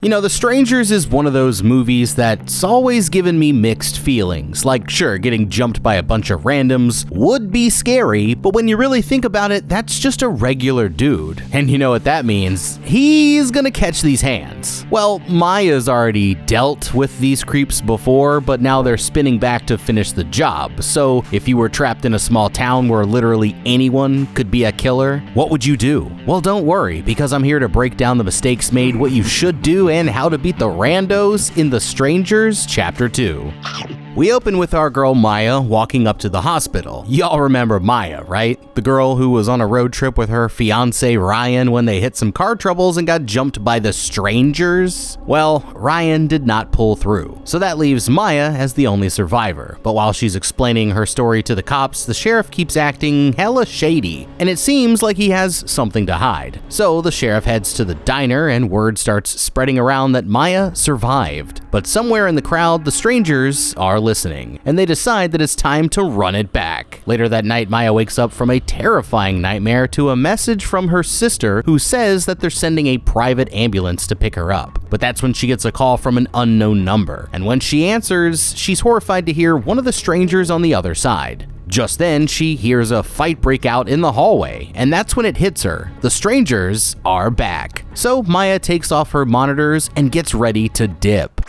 You know, The Strangers is one of those movies that's always given me mixed feelings. Like, sure, getting jumped by a bunch of randoms would be scary, but when you really think about it, that's just a regular dude. And you know what that means? He's gonna catch these hands. Well, Maya's already dealt with these creeps before, but now they're spinning back to finish the job. So if you were trapped in a small town where literally anyone could be a killer, what would you do? Well, don't worry, because I'm here to break down the mistakes made, what you should do, and how to beat the randos in The Strangers Chapter 2. We open with our girl Maya walking up to the hospital. Y'all remember Maya, right? The girl who was on a road trip with her fiance Ryan when they hit some car troubles and got jumped by the strangers? Well, Ryan did not pull through. So that leaves Maya as the only survivor. But while she's explaining her story to the cops, the sheriff keeps acting hella shady, and it seems like he has something to hide. So the sheriff heads to the diner and word starts spreading around that Maya survived. But somewhere in the crowd, the strangers are listening, and they decide that it's time to run it back. Later that night, Maya wakes up from a terrifying nightmare to a message from her sister who says that they're sending a private ambulance to pick her up. But that's when she gets a call from an unknown number, and when she answers, she's horrified to hear one of the strangers on the other side. Just then, she hears a fight break out in the hallway, and that's when it hits her. The strangers are back. So Maya takes off her monitors and gets ready to dip.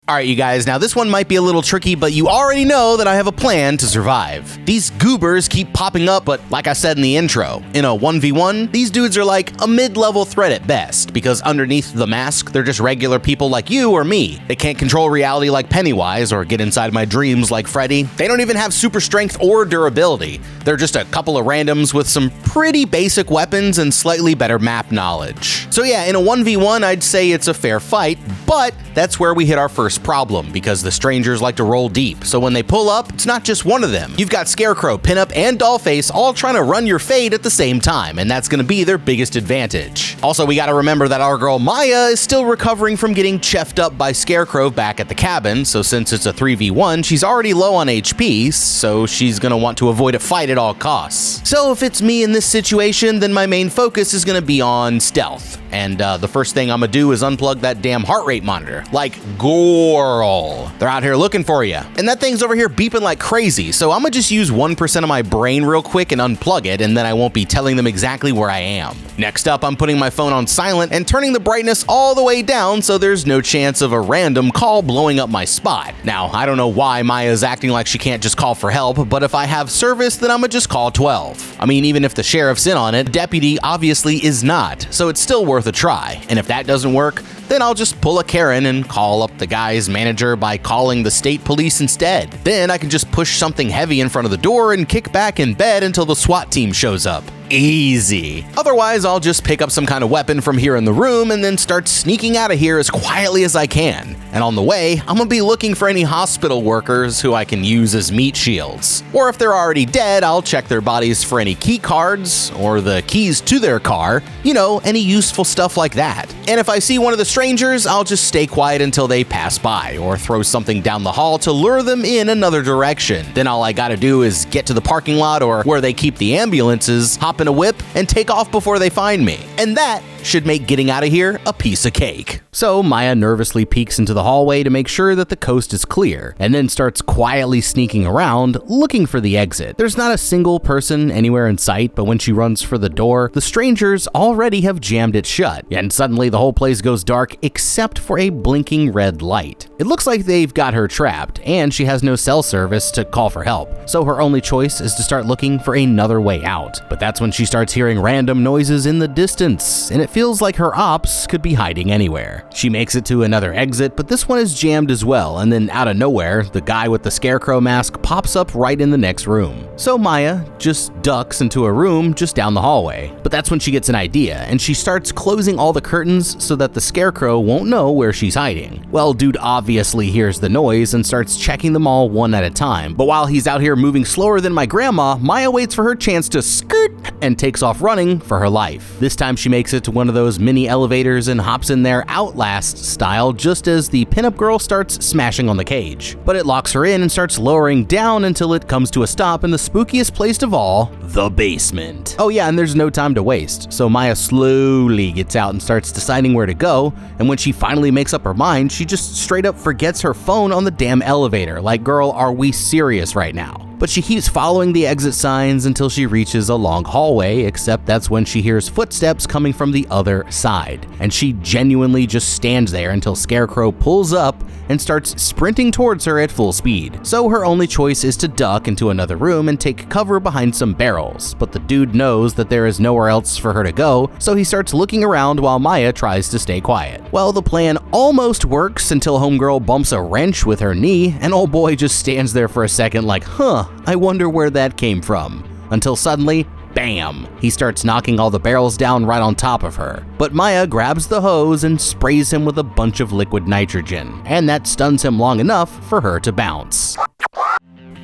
Alright you guys, now this one might be a little tricky, but you already know that I have a plan to survive. These goobers keep popping up, but like I said in the intro, in a 1v1, these dudes are like a mid-level threat at best, because underneath the mask, they're just regular people like you or me. They can't control reality like Pennywise or get inside my dreams like Freddy. They don't even have super strength or durability. They're just a couple of randoms with some pretty basic weapons and slightly better map knowledge. So yeah, in a 1v1, I'd say it's a fair fight, but that's where we hit our first problem, because the strangers like to roll deep. So when they pull up, it's not just one of them. You've got Scarecrow, Pinup, and Dollface all trying to run your fade at the same time, and that's gonna be their biggest advantage. Also, we gotta remember that our girl Maya is still recovering from getting cheffed up by Scarecrow back at the cabin, so since it's a 3v1, she's already low on HP, so she's gonna want to avoid a fight at all costs. So if it's me in this situation, then my main focus is gonna be on stealth. And the first thing I'm gonna do is unplug that damn heart rate monitor. Like, girl. They're out here looking for you. And that thing's over here beeping like crazy, so I'm gonna just use 1% of my brain real quick and unplug it, and then I won't be telling them exactly where I am. Next up, I'm putting my phone on silent and turning the brightness all the way down so there's no chance of a random call blowing up my spot. Now, I don't know why Maya's acting like she can't just call for help, but if I have service, then I'm gonna just call 12. I mean, even if the sheriff's in on it, the deputy obviously is not, so it's still worth a try. And if that doesn't work, then I'll just pull a Karen and call up the guy's manager by calling the state police instead. Then I can just push something heavy in front of the door and kick back in bed until the SWAT team shows up. Easy. Otherwise, I'll just pick up some kind of weapon from here in the room and then start sneaking out of here as quietly as I can. And on the way, I'm gonna be looking for any hospital workers who I can use as meat shields. Or if they're already dead, I'll check their bodies for any key cards or the keys to their car, you know, any useful stuff like that. And if I see one of the strangers, I'll just stay quiet until they pass by or throw something down the hall to lure them in another direction. Then all I gotta do is get to the parking lot or where they keep the ambulances, hop in a whip, and take off before they find me. And that should make getting out of here a piece of cake. So Maya nervously peeks into the hallway to make sure that the coast is clear, and then starts quietly sneaking around, looking for the exit. There's not a single person anywhere in sight, but when she runs for the door, the strangers already have jammed it shut, and suddenly the whole place goes dark except for a blinking red light. It looks like they've got her trapped, and she has no cell service to call for help, so her only choice is to start looking for another way out. But that's when she starts hearing random noises in the distance, and it feels like her ops could be hiding anywhere. She makes it to another exit, but this one is jammed as well, and then out of nowhere, the guy with the Scarecrow mask pops up right in the next room. So Maya just ducks into a room just down the hallway. But that's when she gets an idea, and she starts closing all the curtains so that the Scarecrow won't know where she's hiding. Well, dude obviously hears the noise and starts checking them all one at a time, but while he's out here moving slower than my grandma, Maya waits for her chance to skirt and takes off running for her life. This time she makes it to one of those mini elevators and hops in there Outlast style just as the pinup girl starts smashing on the cage. But it locks her in and starts lowering down until it comes to a stop in the spookiest place of all, the basement. Oh yeah, and there's no time to waste, so Maya slowly gets out and starts deciding where to go, and when she finally makes up her mind, she just straight up forgets her phone on the damn elevator. Like, girl, are we serious right now? But she keeps following the exit signs until she reaches a long hallway, except that's when she hears footsteps coming from the other side. And she genuinely just stands there until Scarecrow pulls up and starts sprinting towards her at full speed. So her only choice is to duck into another room and take cover behind some barrels. But the dude knows that there is nowhere else for her to go, so he starts looking around while Maya tries to stay quiet. Well, the plan almost works until homegirl bumps a wrench with her knee, and old boy just stands there for a second like, huh, I wonder where that came from. Until suddenly, bam! He starts knocking all the barrels down right on top of her. But Maya grabs the hose and sprays him with a bunch of liquid nitrogen, and that stuns him long enough for her to bounce.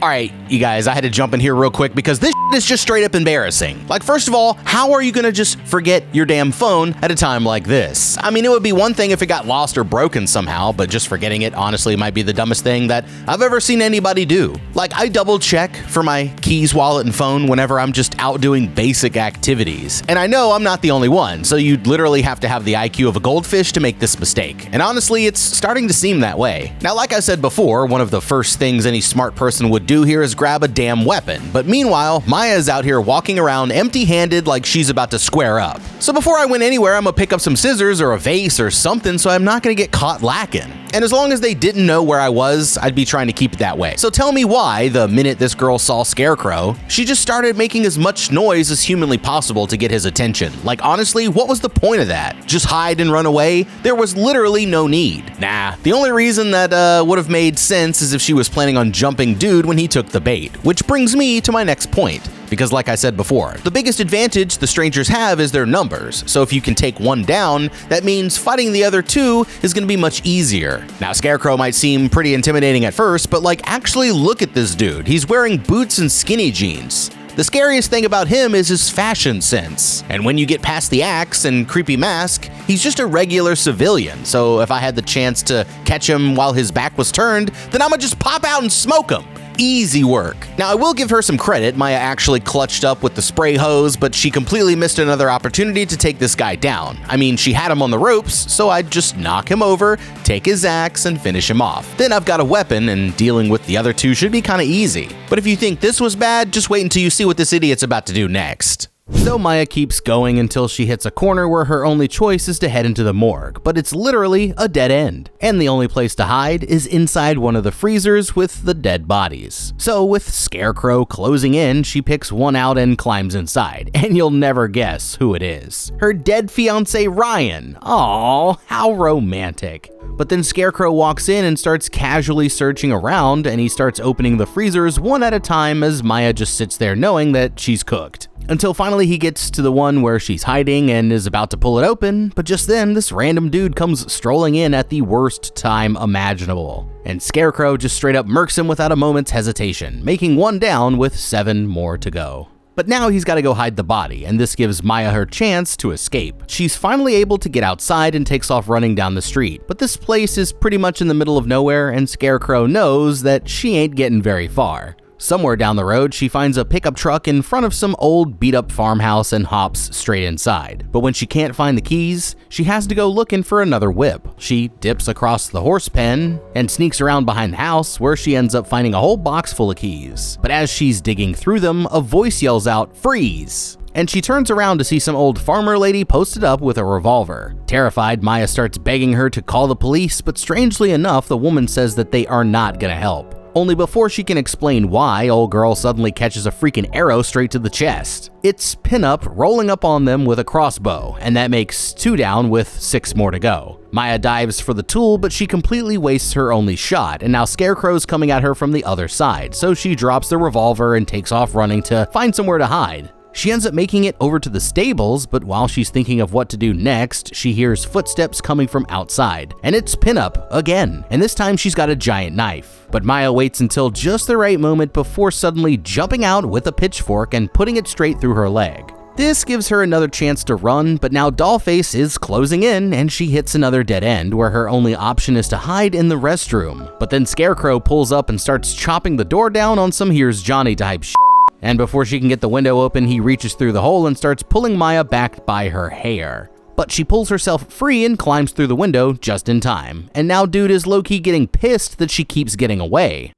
Alright, you guys, I had to jump in here real quick because this is just straight up embarrassing. Like, first of all, how are you gonna just forget your damn phone at a time like this? I mean, it would be one thing if it got lost or broken somehow, but just forgetting it honestly might be the dumbest thing that I've ever seen anybody do. Like, I double check for my keys, wallet, and phone whenever I'm just out doing basic activities. And I know I'm not the only one, so you'd literally have to have the IQ of a goldfish to make this mistake. And honestly, it's starting to seem that way. Now, like I said before, one of the first things any smart person would do here is grab a damn weapon. But meanwhile, Maya is out here walking around empty-handed like she's about to square up. So before I went anywhere, I'm gonna pick up some scissors or a vase or something so I'm not gonna get caught lacking. And as long as they didn't know where I was, I'd be trying to keep it that way. So tell me why, the minute this girl saw Scarecrow, she just started making as much noise as humanly possible to get his attention. Like, honestly, what was the point of that? Just hide and run away? There was literally no need. Nah, the only reason that would have made sense is if she was planning on jumping dude when he took the bait. Which brings me to my next point. Because like I said before, the biggest advantage the strangers have is their numbers. So if you can take one down, that means fighting the other two is going to be much easier. Now, Scarecrow might seem pretty intimidating at first, but like, actually look at this dude. He's wearing boots and skinny jeans. The scariest thing about him is his fashion sense. And when you get past the axe and creepy mask, he's just a regular civilian. So if I had the chance to catch him while his back was turned, then I'ma just pop out and smoke him. Easy work. Now, I will give her some credit. Maya actually clutched up with the spray hose, but she completely missed another opportunity to take this guy down. I mean, she had him on the ropes, so I'd just knock him over, take his axe, and finish him off. Then I've got a weapon, and dealing with the other two should be kinda easy. But if you think this was bad, just wait until you see what this idiot's about to do next. So Maya keeps going until she hits a corner where her only choice is to head into the morgue, but it's literally a dead end. And the only place to hide is inside one of the freezers with the dead bodies. So with Scarecrow closing in, she picks one out and climbs inside, and you'll never guess who it is. Her dead fiance Ryan. Aww, how romantic. But then Scarecrow walks in and starts casually searching around, and he starts opening the freezers one at a time as Maya just sits there knowing that she's cooked. Until finally he gets to the one where she's hiding and is about to pull it open, but just then this random dude comes strolling in at the worst time imaginable. And Scarecrow just straight up murks him without a moment's hesitation, making one down with 7 more to go. But now he's got to go hide the body, and this gives Maya her chance to escape. She's finally able to get outside and takes off running down the street, but this place is pretty much in the middle of nowhere, and Scarecrow knows that she ain't getting very far. Somewhere down the road, she finds a pickup truck in front of some old beat-up farmhouse and hops straight inside. But when she can't find the keys, she has to go looking for another whip. She dips across the horse pen and sneaks around behind the house, where she ends up finding a whole box full of keys. But as she's digging through them, a voice yells out, "Freeze!" And she turns around to see some old farmer lady posted up with a revolver. Terrified, Maya starts begging her to call the police, but strangely enough, the woman says that they are not gonna help. Only before she can explain why, old girl suddenly catches a freaking arrow straight to the chest. It's Pinup rolling up on them with a crossbow, and that makes 2 down with 6 more to go. Maya dives for the tool, but she completely wastes her only shot, and now Scarecrow's coming at her from the other side, so she drops the revolver and takes off running to find somewhere to hide. She ends up making it over to the stables, but while she's thinking of what to do next, she hears footsteps coming from outside. And it's Pinup again, and this time she's got a giant knife. But Maya waits until just the right moment before suddenly jumping out with a pitchfork and putting it straight through her leg. This gives her another chance to run, but now Dollface is closing in and she hits another dead end where her only option is to hide in the restroom. But then Scarecrow pulls up and starts chopping the door down on some Here's Johnny type shit. And before she can get the window open, he reaches through the hole and starts pulling Maya back by her hair. But she pulls herself free and climbs through the window just in time. And now dude is low-key getting pissed that she keeps getting away.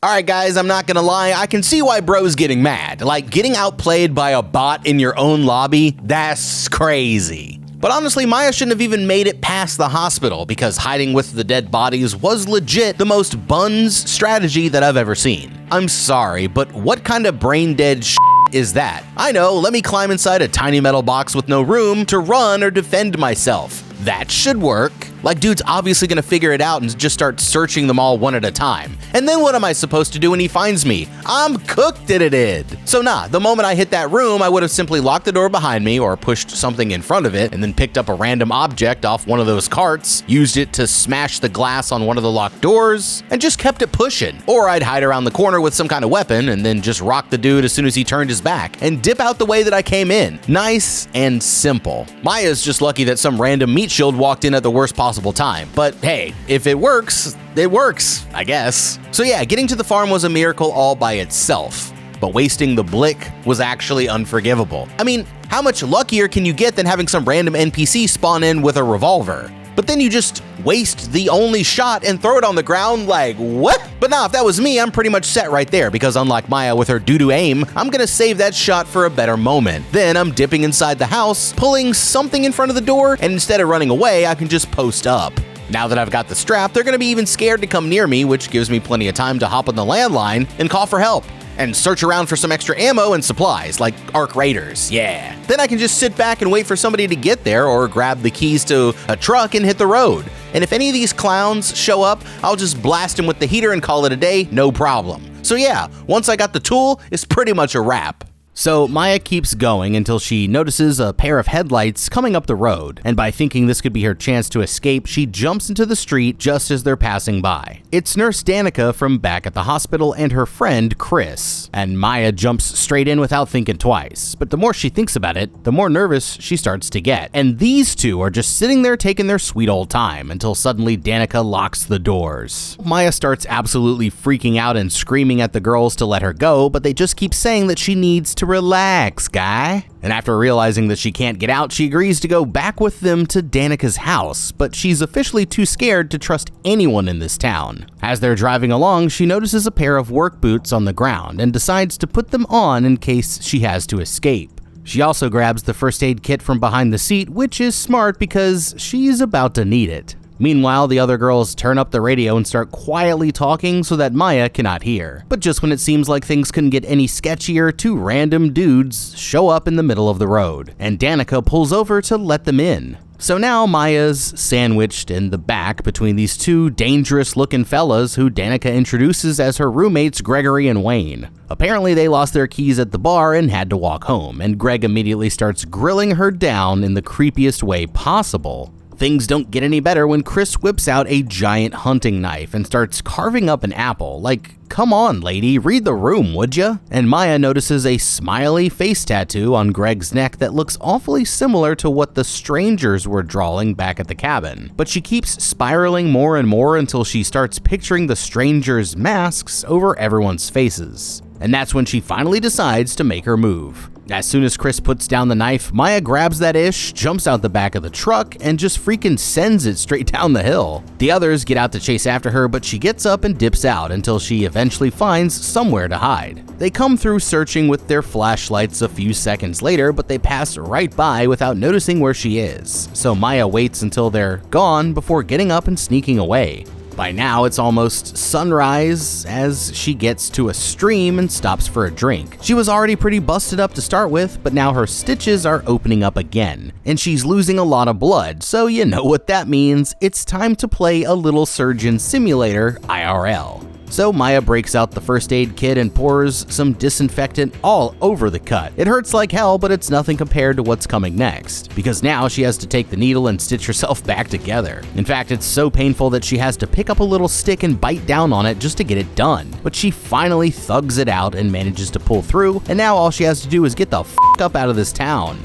Alright guys, I'm not gonna lie, I can see why bro's getting mad. Like, getting outplayed by a bot in your own lobby, that's crazy. But honestly, Maya shouldn't have even made it past the hospital because hiding with the dead bodies was legit the most buns strategy that I've ever seen. I'm sorry, but what kind of brain-dead is that? I know, let me climb inside a tiny metal box with no room to run or defend myself. That should work. Like, dude's obviously gonna figure it out and just start searching them all one at a time. And then what am I supposed to do when he finds me? I'm cooked at it. So nah, the moment I hit that room, I would have simply locked the door behind me or pushed something in front of it and then picked up a random object off one of those carts, used it to smash the glass on one of the locked doors, and just kept it pushing. Or I'd hide around the corner with some kind of weapon and then just rock the dude as soon as he turned his back and dip out the way that I came in. Nice and simple. Maya's just lucky that some random meat shield walked in at the worst possible time. But hey, if it works, I guess. So yeah, getting to the farm was a miracle all by itself. But wasting the blick was actually unforgivable. I mean, how much luckier can you get than having some random NPC spawn in with a revolver? But then you just waste the only shot and throw it on the ground like, what? But nah, if that was me, I'm pretty much set right there because unlike Maya with her doo-doo aim, I'm gonna save that shot for a better moment. Then I'm dipping inside the house, pulling something in front of the door, and instead of running away, I can just post up. Now that I've got the strap, they're gonna be even scared to come near me, which gives me plenty of time to hop on the landline and call for help. And search around for some extra ammo and supplies, like Arc Raiders, yeah. Then I can just sit back and wait for somebody to get there or grab the keys to a truck and hit the road. And if any of these clowns show up, I'll just blast them with the heater and call it a day, no problem. So yeah, once I got the tool, it's pretty much a wrap. So Maya keeps going until she notices a pair of headlights coming up the road, and by thinking this could be her chance to escape, she jumps into the street just as they're passing by. It's Nurse Danica from back at the hospital and her friend Chris, and Maya jumps straight in without thinking twice. But the more she thinks about it, the more nervous she starts to get. And these two are just sitting there taking their sweet old time until suddenly Danica locks the doors. Maya starts absolutely freaking out and screaming at the girls to let her go, but they just keep saying that she needs to relax, guy. And after realizing that she can't get out, she agrees to go back with them to Danica's house, but she's officially too scared to trust anyone in this town. As they're driving along, she notices a pair of work boots on the ground and decides to put them on in case she has to escape. She also grabs the first aid kit from behind the seat, which is smart because she's about to need it. Meanwhile, the other girls turn up the radio and start quietly talking so that Maya cannot hear. But just when it seems like things couldn't get any sketchier, two random dudes show up in the middle of the road, and Danica pulls over to let them in. So now Maya's sandwiched in the back between these two dangerous-looking fellas who Danica introduces as her roommates Gregory and Wayne. Apparently they lost their keys at the bar and had to walk home, and Greg immediately starts grilling her down in the creepiest way possible. Things don't get any better when Chris whips out a giant hunting knife and starts carving up an apple. Like, come on, lady, read the room, would ya? And Maya notices a smiley face tattoo on Greg's neck that looks awfully similar to what the strangers were drawing back at the cabin. But she keeps spiraling more and more until she starts picturing the strangers' masks over everyone's faces. And that's when she finally decides to make her move. As soon as Chris puts down the knife, Maya grabs that ish, jumps out the back of the truck, and just freaking sends it straight down the hill. The others get out to chase after her, but she gets up and dips out until she eventually finds somewhere to hide. They come through searching with their flashlights a few seconds later, but they pass right by without noticing where she is. So Maya waits until they're gone before getting up and sneaking away. By now, it's almost sunrise as she gets to a stream and stops for a drink. She was already pretty busted up to start with, but now her stitches are opening up again, and she's losing a lot of blood, so you know what that means. It's time to play a little surgeon simulator IRL. So Maya breaks out the first aid kit and pours some disinfectant all over the cut. It hurts like hell, but it's nothing compared to what's coming next, because now she has to take the needle and stitch herself back together. In fact, it's so painful that she has to pick up a little stick and bite down on it just to get it done. But she finally thugs it out and manages to pull through, and now all she has to do is get the f*** up out of this town.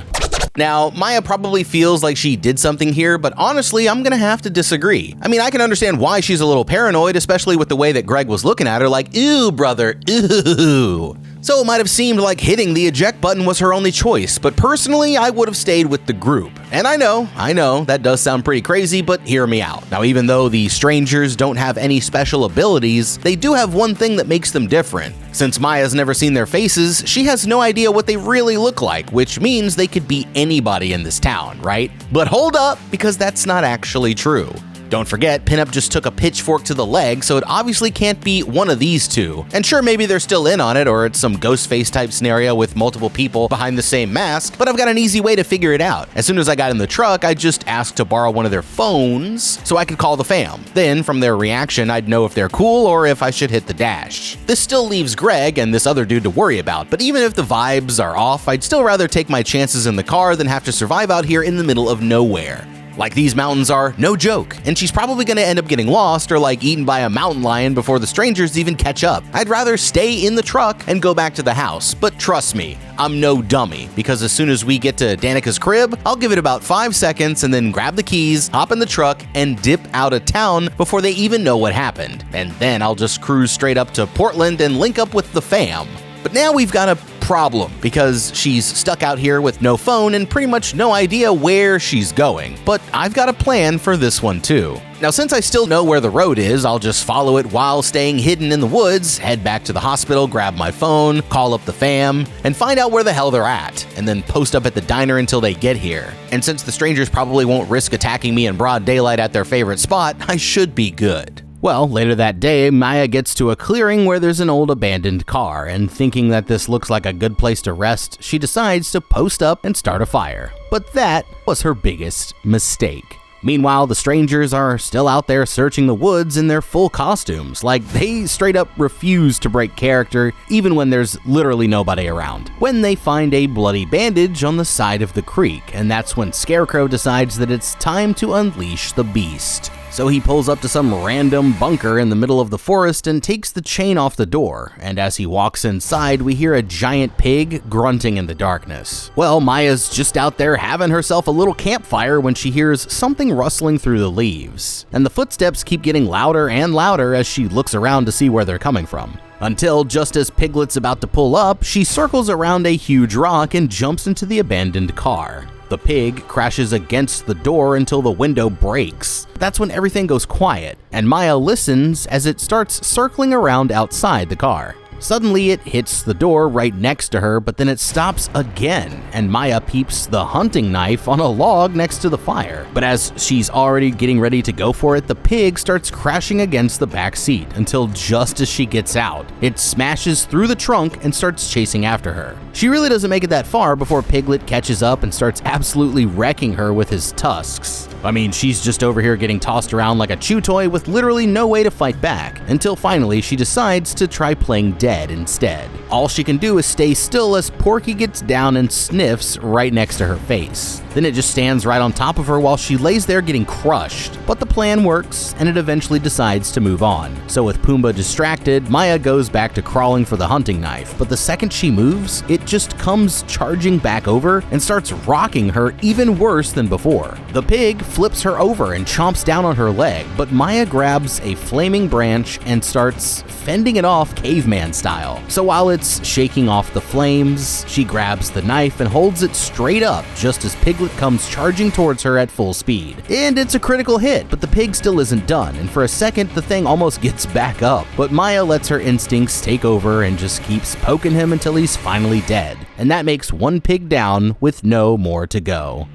Now, Maya probably feels like she did something here, but honestly, I'm gonna have to disagree. I mean, I can understand why she's a little paranoid, especially with the way that Greg was looking at her like, ew, brother, ew. So it might have seemed like hitting the eject button was her only choice, but personally, I would have stayed with the group. And I know, that does sound pretty crazy, but hear me out. Now, even though the strangers don't have any special abilities, they do have one thing that makes them different. Since Maya's never seen their faces, she has no idea what they really look like, which means they could be anybody in this town, right? But hold up, because that's not actually true. Don't forget, Pinup just took a pitchfork to the leg, so it obviously can't be one of these two. And sure, maybe they're still in on it, or it's some Ghostface type scenario with multiple people behind the same mask, but I've got an easy way to figure it out. As soon as I got in the truck, I just asked to borrow one of their phones so I could call the fam. Then, from their reaction, I'd know if they're cool or if I should hit the dash. This still leaves Greg and this other dude to worry about, but even if the vibes are off, I'd still rather take my chances in the car than have to survive out here in the middle of nowhere. Like, these mountains are no joke, and she's probably gonna end up getting lost or like eaten by a mountain lion before the strangers even catch up. I'd rather stay in the truck and go back to the house, but trust me, I'm no dummy, because as soon as we get to Danica's crib, I'll give it about 5 seconds and then grab the keys, hop in the truck, and dip out of town before they even know what happened. And then I'll just cruise straight up to Portland and link up with the fam. But now we've got a problem, because she's stuck out here with no phone and pretty much no idea where she's going. But I've got a plan for this one too. Now, since I still know where the road is, I'll just follow it while staying hidden in the woods, head back to the hospital, grab my phone, call up the fam, and find out where the hell they're at, and then post up at the diner until they get here. And since the strangers probably won't risk attacking me in broad daylight at their favorite spot, I should be good. Well, later that day, Maya gets to a clearing where there's an old abandoned car, and thinking that this looks like a good place to rest, she decides to post up and start a fire. But that was her biggest mistake. Meanwhile, the strangers are still out there searching the woods in their full costumes, like they straight up refuse to break character even when there's literally nobody around. When they find a bloody bandage on the side of the creek, and that's when Scarecrow decides that it's time to unleash the beast. So he pulls up to some random bunker in the middle of the forest and takes the chain off the door, and as he walks inside, we hear a giant pig grunting in the darkness. Well, Maya's just out there having herself a little campfire when she hears something rustling through the leaves, and the footsteps keep getting louder and louder as she looks around to see where they're coming from. Until, just as Piglet's about to pull up, she circles around a huge rock and jumps into the abandoned car. The pig crashes against the door until the window breaks. That's when everything goes quiet, and Maya listens as it starts circling around outside the car. Suddenly, it hits the door right next to her, but then it stops again, and Maya peeps the hunting knife on a log next to the fire. But as she's already getting ready to go for it, the pig starts crashing against the back seat until just as she gets out, it smashes through the trunk and starts chasing after her. She really doesn't make it that far before Piglet catches up and starts absolutely wrecking her with his tusks. I mean, she's just over here getting tossed around like a chew toy with literally no way to fight back, until finally she decides to try playing dead instead. All she can do is stay still as Porky gets down and sniffs right next to her face. Then it just stands right on top of her while she lays there getting crushed. But the plan works, and it eventually decides to move on. So with Pumbaa distracted, Maya goes back to crawling for the hunting knife, but the second she moves, it just comes charging back over and starts rocking her even worse than before. The pig flips her over and chomps down on her leg, but Maya grabs a flaming branch and starts fending it off caveman style. So while it's shaking off the flames, she grabs the knife and holds it straight up just as Piglet comes charging towards her at full speed. And it's a critical hit, but the pig still isn't done, and for a second the thing almost gets back up, but Maya lets her instincts take over and just keeps poking him until he's finally dead. And that makes one pig down with no more to go.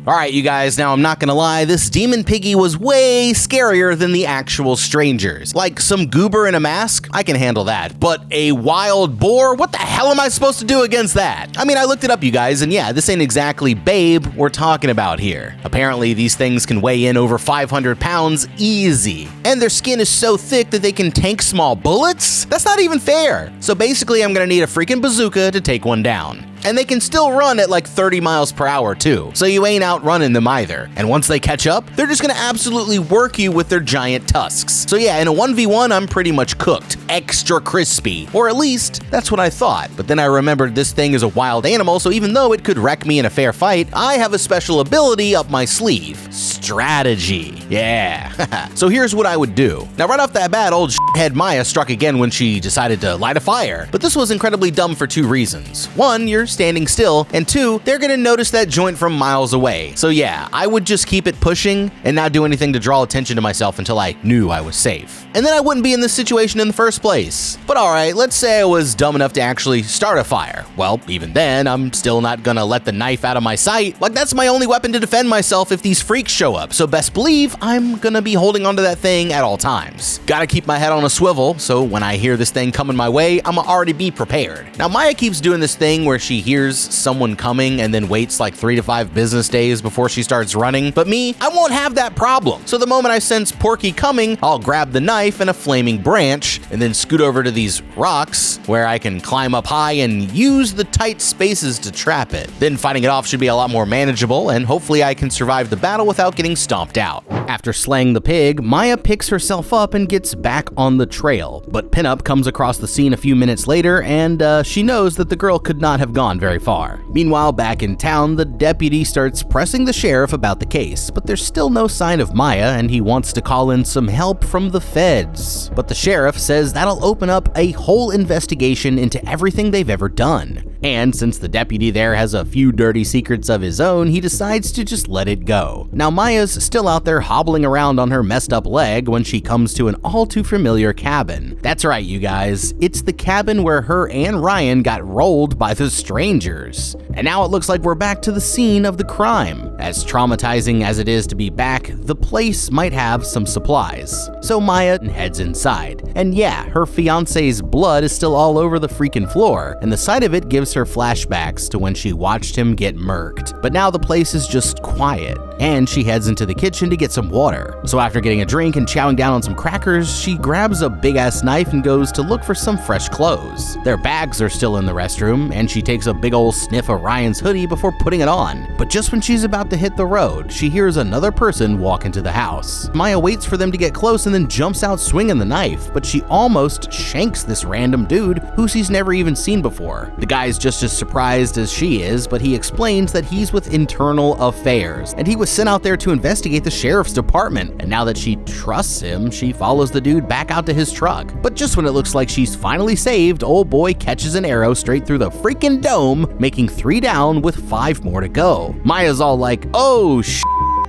Alright, you guys, now I'm not gonna lie, this demon piggy was way scarier than the actual strangers. Like some goober in a mask, I can handle that. But a wild boar, what the hell am I supposed to do against that? I mean, I looked it up, you guys, and yeah, this ain't exactly Babe we're talking about here. Apparently, these things can weigh in over 500 pounds easy. And their skin is so thick that they can tank small bullets? That's not even fair. So basically, I'm gonna need a freaking bazooka to take one down. And they can still run at like 30 miles per hour too, so you ain't outrunning them either. And once they catch up, they're just gonna absolutely work you with their giant tusks. So yeah, in a 1v1, I'm pretty much cooked. Extra crispy. Or at least, that's what I thought. But then I remembered this thing is a wild animal, so even though it could wreck me in a fair fight, I have a special ability up my sleeve. Strategy. Yeah. So here's what I would do. Now right off that bat, old head Maya struck again when she decided to light a fire. But this was incredibly dumb for two reasons. One, you're standing still, and two, they're gonna notice that joint from miles away. So yeah, I would just keep it pushing and not do anything to draw attention to myself until I knew I was safe. And then I wouldn't be in this situation in the first place. But alright, let's say I was dumb enough to actually start a fire. Well, even then, I'm still not gonna let the knife out of my sight. Like, that's my only weapon to defend myself if these freaks show up. So best believe I'm gonna be holding onto that thing at all times. Gotta keep my head on a swivel, so when I hear this thing coming my way, I'ma already be prepared. Now Maya keeps doing this thing where she hears someone coming and then waits like 3 to 5 business days before she starts running. But me, I won't have that problem. So the moment I sense Porky coming, I'll grab the knife and a flaming branch and then scoot over to these rocks where I can climb up high and use the tight spaces to trap it. Then fighting it off should be a lot more manageable, and hopefully I can survive the battle without getting stomped out. After slaying the pig, Maya picks herself up and gets back on the trail. But Pinup comes across the scene a few minutes later, and she knows that the girl could not have gone very far. Meanwhile, back in town, the deputy starts pressing the sheriff about the case, but there's still no sign of Maya, and he wants to call in some help from the feds. But the sheriff says that'll open up a whole investigation into everything they've ever done. And since the deputy there has a few dirty secrets of his own, he decides to just let it go. Now Maya's still out there hobbling around on her messed up leg when she comes to an all too familiar cabin. That's right, you guys, it's the cabin where her and Ryan got rolled by the strangers. And now it looks like we're back to the scene of the crime. As traumatizing as it is to be back, the place might have some supplies. So Maya heads inside. And yeah, her fiance's blood is still all over the freaking floor, and the sight of it gives her flashbacks to when she watched him get murked. But now the place is just quiet, and she heads into the kitchen to get some water. So after getting a drink and chowing down on some crackers, she grabs a big-ass knife and goes to look for some fresh clothes. Their bags are still in the restroom, and she takes a big ol' sniff of Ryan's hoodie before putting it on. But just when she's about to hit the road, she hears another person walk into the house. Maya waits for them to get close and then jumps out swinging the knife, but she almost shanks this random dude who she's never even seen before. The guy's just as surprised as she is, but he explains that he's with Internal Affairs, and he was sent out there to investigate the sheriff's department. And now that she trusts him, she follows the dude back out to his truck. But just when it looks like she's finally saved, old boy catches an arrow straight through the freaking dome, making 3 down with 5 more to go. Maya's all like, oh shit,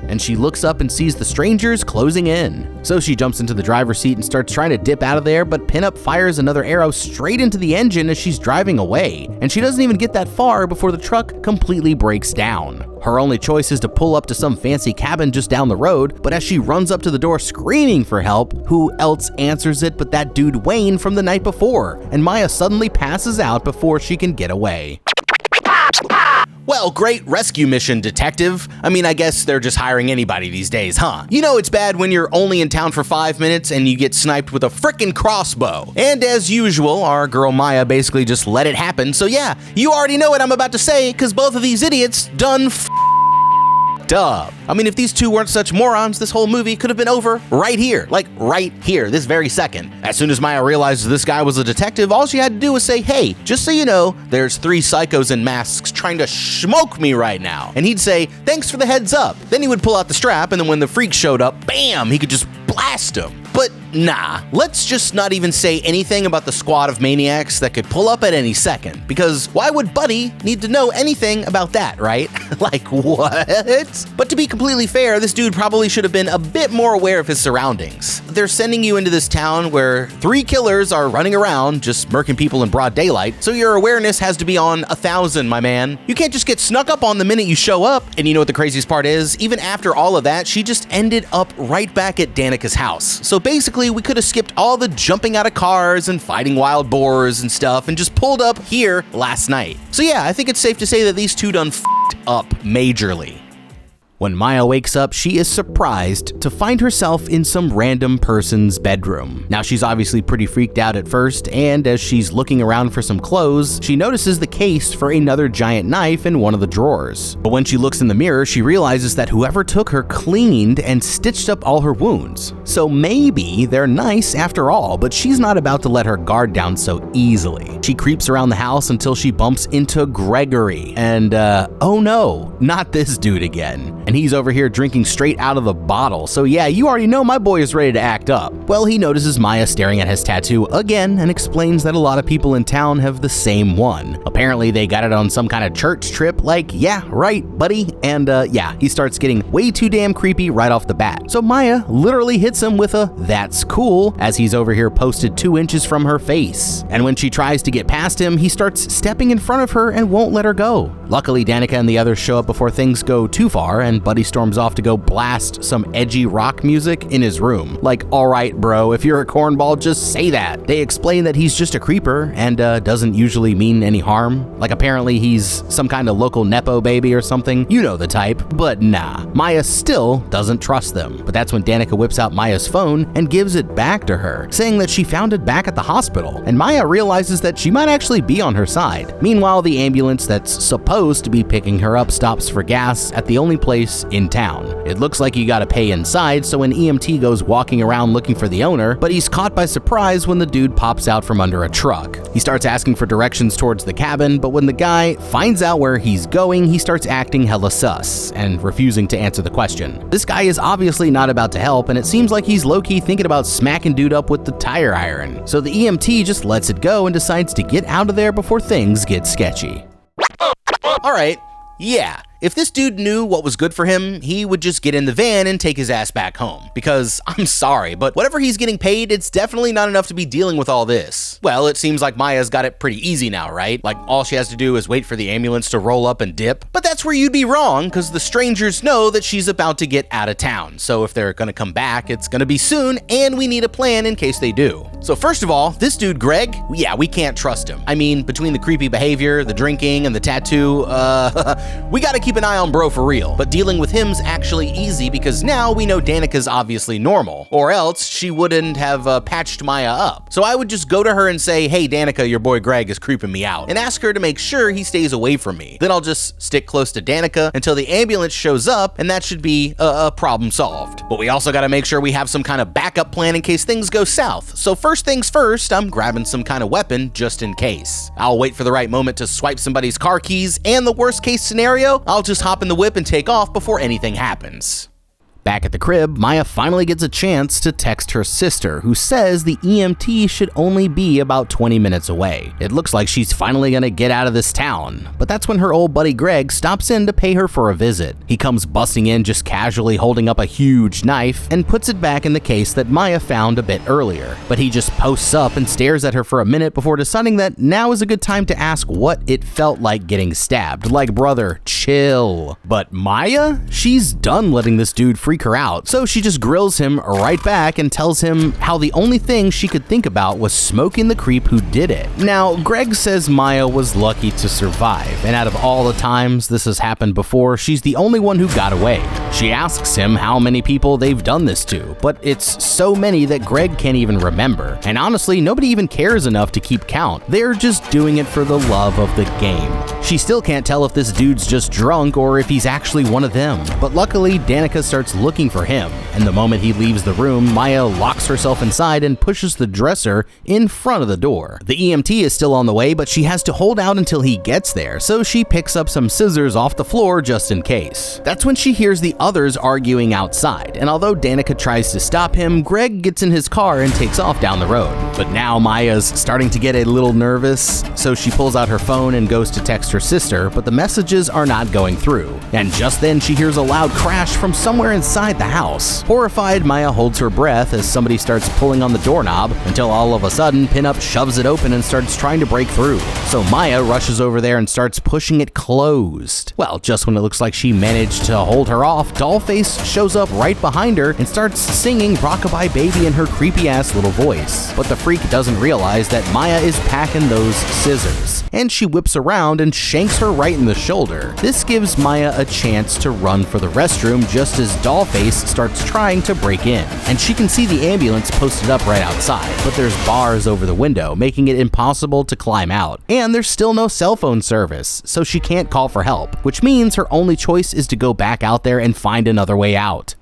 and she looks up and sees the strangers closing in. So she jumps into the driver's seat and starts trying to dip out of there, but Pinup fires another arrow straight into the engine as she's driving away, and she doesn't even get that far before the truck completely breaks down. Her only choice is to pull up to some fancy cabin just down the road, but as she runs up to the door screaming for help, who else answers it but that dude Wayne from the night before, and Maya suddenly passes out before she can get away. Well, great rescue mission, detective. I mean, I guess they're just hiring anybody these days, huh? You know it's bad when you're only in town for 5 minutes and you get sniped with a frickin' crossbow. And as usual, our girl Maya basically just let it happen, so yeah, you already know what I'm about to say, cause both of these idiots done up. I mean, if these two weren't such morons, this whole movie could have been over right here. Like, right here, this very second. As soon as Maya realized this guy was a detective, all she had to do was say, hey, just so you know, there's 3 psychos in masks trying to smoke me right now. And he'd say, thanks for the heads up. Then he would pull out the strap, and then when the freak showed up, bam, he could just blast him. But nah, let's just not even say anything about the squad of maniacs that could pull up at any second, because why would Buddy need to know anything about that, right? Like, what? But to be completely fair, this dude probably should have been a bit more aware of his surroundings. They're sending you into this town where 3 killers are running around just murking people in broad daylight, so your awareness has to be on 1,000, my man. You can't just get snuck up on the minute you show up. And you know what the craziest part is? Even after all of that, she just ended up right back at Danica's house. So basically, we could have skipped all the jumping out of cars and fighting wild boars and stuff and just pulled up here last night. So yeah, I think it's safe to say that these two done f***ed up majorly. When Maya wakes up, she is surprised to find herself in some random person's bedroom. Now, she's obviously pretty freaked out at first, and as she's looking around for some clothes, she notices the case for another giant knife in one of the drawers. But when she looks in the mirror, she realizes that whoever took her cleaned and stitched up all her wounds. So maybe they're nice after all, but she's not about to let her guard down so easily. She creeps around the house until she bumps into Gregory, and oh no, not this dude again. And he's over here drinking straight out of the bottle, so yeah, you already know my boy is ready to act up. Well, he notices Maya staring at his tattoo again and explains that a lot of people in town have the same one. Apparently, they got it on some kind of church trip, like, yeah, right, buddy. And yeah, he starts getting way too damn creepy right off the bat. So Maya literally hits him with a "that's cool" as he's over here posted 2 inches from her face. And when she tries to get past him, he starts stepping in front of her and won't let her go. Luckily, Danica and the others show up before things go too far, and Buddy storms off to go blast some edgy rock music in his room. Like, alright bro, if you're a cornball, just say that. They explain that he's just a creeper and doesn't usually mean any harm. Like, apparently he's some kind of local Nepo baby or something. You know the type. But nah, Maya still doesn't trust them. But that's when Danica whips out Maya's phone and gives it back to her, saying that she found it back at the hospital. And Maya realizes that she might actually be on her side. Meanwhile, the ambulance that's supposed to be picking her up stops for gas at the only place in town. It looks like you gotta pay inside, so an EMT goes walking around looking for the owner, but he's caught by surprise when the dude pops out from under a truck. He starts asking for directions towards the cabin, but when the guy finds out where he's going, he starts acting hella sus and refusing to answer the question. This guy is obviously not about to help, and it seems like he's low-key thinking about smacking dude up with the tire iron. So the EMT just lets it go and decides to get out of there before things get sketchy. Alright, yeah. If this dude knew what was good for him, he would just get in the van and take his ass back home. Because, I'm sorry, but whatever he's getting paid, it's definitely not enough to be dealing with all this. Well, it seems like Maya's got it pretty easy now, right? Like, all she has to do is wait for the ambulance to roll up and dip. But that's where you'd be wrong, because the strangers know that she's about to get out of town. So if they're gonna come back, it's gonna be soon, and we need a plan in case they do. So first of all, this dude, Greg, yeah, we can't trust him. I mean, between the creepy behavior, the drinking, and the tattoo, we gotta keep an eye on bro for real. But dealing with him's actually easy because now we know Danica's obviously normal, or else she wouldn't have patched Maya up. So I would just go to her and say, hey Danica, your boy Greg is creeping me out, and ask her to make sure he stays away from me. Then I'll just stick close to Danica until the ambulance shows up, and that should be a problem solved. But we also gotta make sure we have some kind of backup plan in case things go south. So first things first, I'm grabbing some kind of weapon just in case. I'll wait for the right moment to swipe somebody's car keys, and the worst case scenario, I'll just hop in the whip and take off before anything happens. Back at the crib, Maya finally gets a chance to text her sister, who says the EMT should only be about 20 minutes away. It looks like she's finally gonna get out of this town, but that's when her old buddy Greg stops in to pay her for a visit. He comes busting in just casually holding up a huge knife and puts it back in the case that Maya found a bit earlier. But he just posts up and stares at her for a minute before deciding that now is a good time to ask what it felt like getting stabbed. Like, brother, chill. But Maya? She's done letting this dude freak her out, so she just grills him right back and tells him how the only thing she could think about was smoking the creep who did it. Now, Greg says Maya was lucky to survive, and out of all the times this has happened before, she's the only one who got away. She asks him how many people they've done this to, but it's so many that Greg can't even remember. And honestly, nobody even cares enough to keep count. They're just doing it for the love of the game. She still can't tell if this dude's just drunk or if he's actually one of them. But luckily, Danica starts looking for him, and the moment he leaves the room, Maya locks herself inside and pushes the dresser in front of the door. The EMT is still on the way, but she has to hold out until he gets there, so she picks up some scissors off the floor just in case. That's when she hears the others arguing outside, and although Danica tries to stop him, Greg gets in his car and takes off down the road. But now Maya's starting to get a little nervous, so she pulls out her phone and goes to text her sister, but the messages are not going through. And just then she hears a loud crash from somewhere inside the house. Horrified, Maya holds her breath as somebody starts pulling on the doorknob until all of a sudden Pinup shoves it open and starts trying to break through. So Maya rushes over there and starts pushing it closed. Well, just when it looks like she managed to hold her off, Dollface shows up right behind her and starts singing Rockabye Baby in her creepy ass little voice. But the freak doesn't realize that Maya is packing those scissors, and she whips around and shanks her right in the shoulder. This gives Maya a chance to run for the restroom just as Dollface starts trying to break in, and she can see the ambulance posted up right outside, but there's bars over the window, making it impossible to climb out. And there's still no cell phone service, so she can't call for help, which means her only choice is to go back out there and find another way out.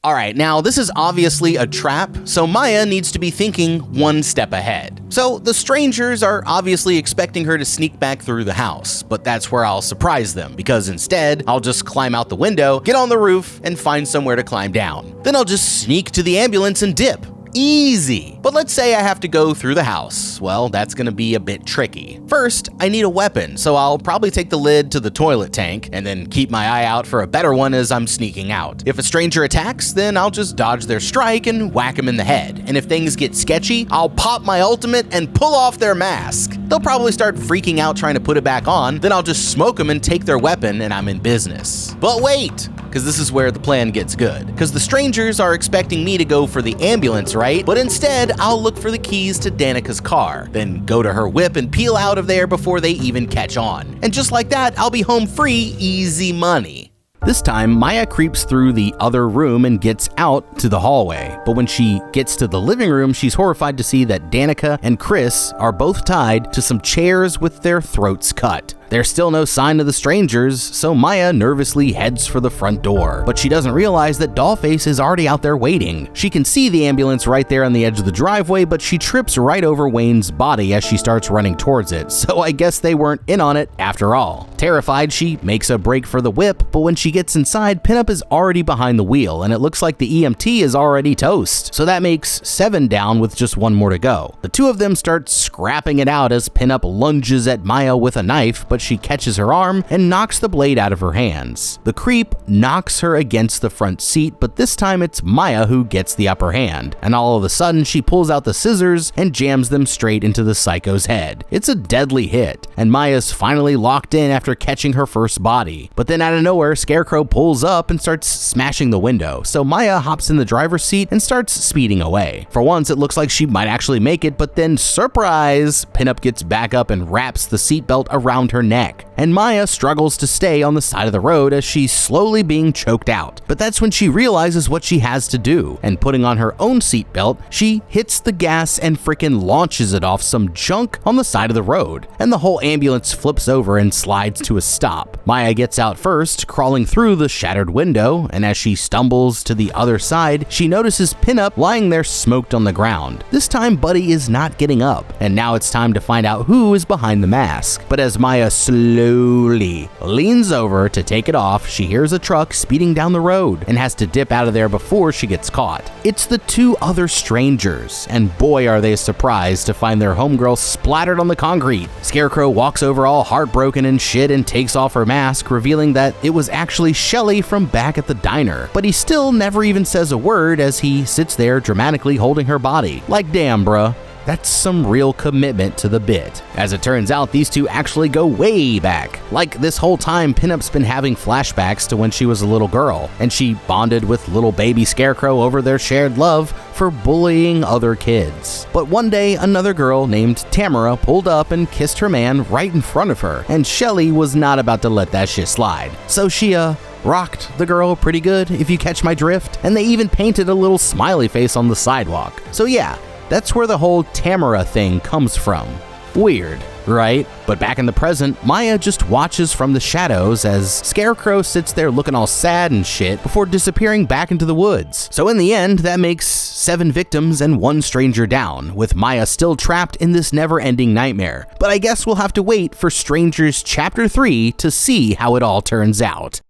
Alright, now this is obviously a trap, so Maya needs to be thinking one step ahead. So the strangers are obviously expecting her to sneak back through the house, but that's where I'll surprise them, because instead, I'll just climb out the window, get on the roof, and find somewhere to climb down. Then I'll just sneak to the ambulance and dip. Easy. But let's say I have to go through the house. Well, that's gonna be a bit tricky. First, I need a weapon, so I'll probably take the lid to the toilet tank and then keep my eye out for a better one as I'm sneaking out. If a stranger attacks, then I'll just dodge their strike and whack them in the head. And if things get sketchy, I'll pop my ultimate and pull off their mask. They'll probably start freaking out trying to put it back on, then I'll just smoke them and take their weapon and I'm in business. But wait! Because this is where the plan gets good. Because the strangers are expecting me to go for the ambulance, right? But instead, I'll look for the keys to Danica's car, then go to her whip and peel out of there before they even catch on. And just like that, I'll be home free, easy money. This time, Maya creeps through the other room and gets out to the hallway. But when she gets to the living room, she's horrified to see that Danica and Chris are both tied to some chairs with their throats cut. There's still no sign of the strangers, so Maya nervously heads for the front door. But she doesn't realize that Dollface is already out there waiting. She can see the ambulance right there on the edge of the driveway, but she trips right over Wayne's body as she starts running towards it, so I guess they weren't in on it after all. Terrified, she makes a break for the whip, but when she gets inside, Pinup is already behind the wheel, and it looks like the EMT is already toast. So that makes 7 down with just 1 more to go. The two of them start scrapping it out as Pinup lunges at Maya with a knife, but she catches her arm and knocks the blade out of her hands. The creep knocks her against the front seat, but this time it's Maya who gets the upper hand, and all of a sudden she pulls out the scissors and jams them straight into the psycho's head. It's a deadly hit, and Maya's finally locked in after catching her first body. But then out of nowhere, Scarecrow pulls up and starts smashing the window, so Maya hops in the driver's seat and starts speeding away. For once, it looks like she might actually make it, but then surprise! Pinup gets back up and wraps the seatbelt around her neck, and Maya struggles to stay on the side of the road as she's slowly being choked out. But that's when she realizes what she has to do, and putting on her own seatbelt, she hits the gas and frickin' launches it off some junk on the side of the road, and the whole ambulance flips over and slides to a stop. Maya gets out first, crawling through the shattered window, and as she stumbles to the other side, she notices Pinup lying there smoked on the ground. This time Buddy is not getting up, and now it's time to find out who is behind the mask. But as Maya slowly leans over to take it off, she hears a truck speeding down the road and has to dip out of there before she gets caught. It's the 2 other strangers, and boy are they surprised to find their homegirl splattered on the concrete. Scarecrow walks over all heartbroken and shit and takes off her mask, revealing that it was actually Shelly from back at the diner. But he still never even says a word as he sits there dramatically holding her body. Like, damn bruh. That's some real commitment to the bit. As it turns out, these two actually go way back. Like, this whole time, Pinup's been having flashbacks to when she was a little girl, and she bonded with little baby Scarecrow over their shared love for bullying other kids. But one day, another girl named Tamara pulled up and kissed her man right in front of her, and Shelly was not about to let that shit slide. So she, rocked the girl pretty good, if you catch my drift, and they even painted a little smiley face on the sidewalk. So yeah, that's where the whole Tamara thing comes from. Weird, right? But back in the present, Maya just watches from the shadows as Scarecrow sits there looking all sad and shit before disappearing back into the woods. So in the end, that makes 7 victims and 1 stranger down, with Maya still trapped in this never-ending nightmare. But I guess we'll have to wait for Strangers Chapter 3 to see how it all turns out.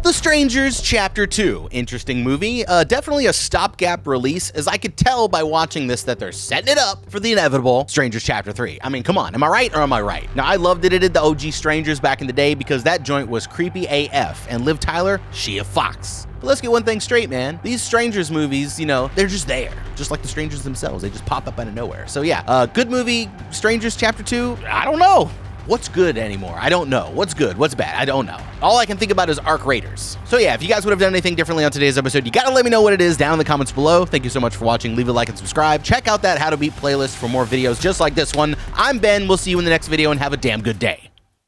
The Strangers Chapter 2. Interesting movie. Definitely a stopgap release, as I could tell by watching this that they're setting it up for the inevitable Strangers Chapter 3. I mean, come on, am I right or am I right? Now, I loved it. It did the OG Strangers back in the day because that joint was creepy AF, and Liv Tyler, she a fox. But let's get one thing straight, man. These Strangers movies, you know, they're just there. Just like the Strangers themselves. They just pop up out of nowhere. So yeah, good movie, Strangers Chapter 2, I don't know. What's good anymore? I don't know. What's good? What's bad? I don't know. All I can think about is Arc Raiders. So yeah, if you guys would have done anything differently on today's episode, you gotta let me know what it is down in the comments below. Thank you so much for watching. Leave a like and subscribe. Check out that How to Beat playlist for more videos just like this one. I'm Ben. We'll see you in the next video and have a damn good day.